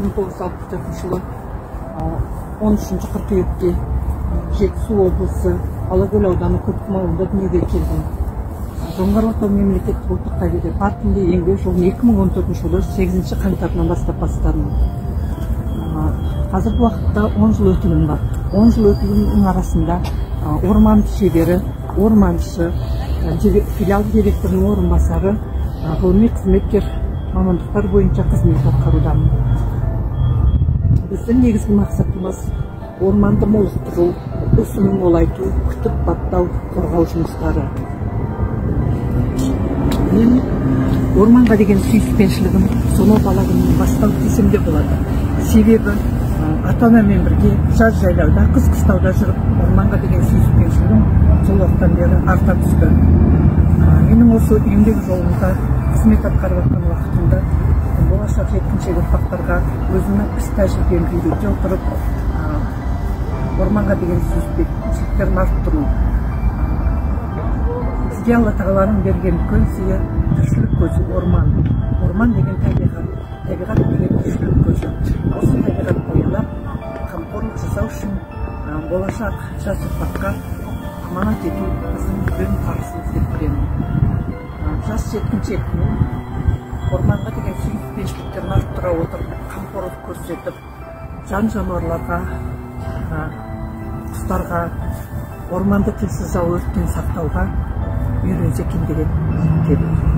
1964 жылы 13 қыркүйекте Жетісу облысы Алакөл ауданы Көктім ауылында дүниеге келген. Жоңғарлық мемлекеттік ұлттық табиғи паркінде еңбек жолын 2014 жылы 8 қаңтарынан бастап бастадым. Қазіргі уақытта 10 жыл өтілім бар. 10 жыл өтілімнің арасында орман шебері, орманшы, филиал директорының орынбасары, ғылыми қызметкер мамандықтар бойынша қызмет атқарудамын. Біздің негізгі мақсатымыз орманды молықтыру, өсімін молайту, күтіп-баптау, қорғау жұмыстары. Мен орманға деген сүйіспеншілігім сонау бала күнімнен бастау десем де болады. Себебі ата-анамен бірге жаз жайлауда, қыс қыстауда жүріп, орманға деген сүйіспеншілігім сол уақыттан бері арта түсті. Менің осы еңбек жолында қызмет атқарып жатқан уақытымда болашақ жеткіншек ұрпақтарға өзімнің іс тәжірибемді үйрете отырып, орманға деген сүйіспеншіліктерін арттыру. Бізге Алла тағаланың берген үлкен сыйы тіршілік көзі орман. Орман деген табиғат, табиғат деген тіршілік көзі. Осы табиғат бойлап, қамқорлық жасау үшін болашақ жас ұрпаққа аманат ету біздің үлкен парызымыз деп білемін. Жас жеткіншектің орманға деген сүйіспеншіліктерін арттыра отырып, қамқорлық көрсетіп, жан-жануарларға, құстарға, орманды тілсіз жау өрттен сақтауға үйренсе екен деген тілектемін.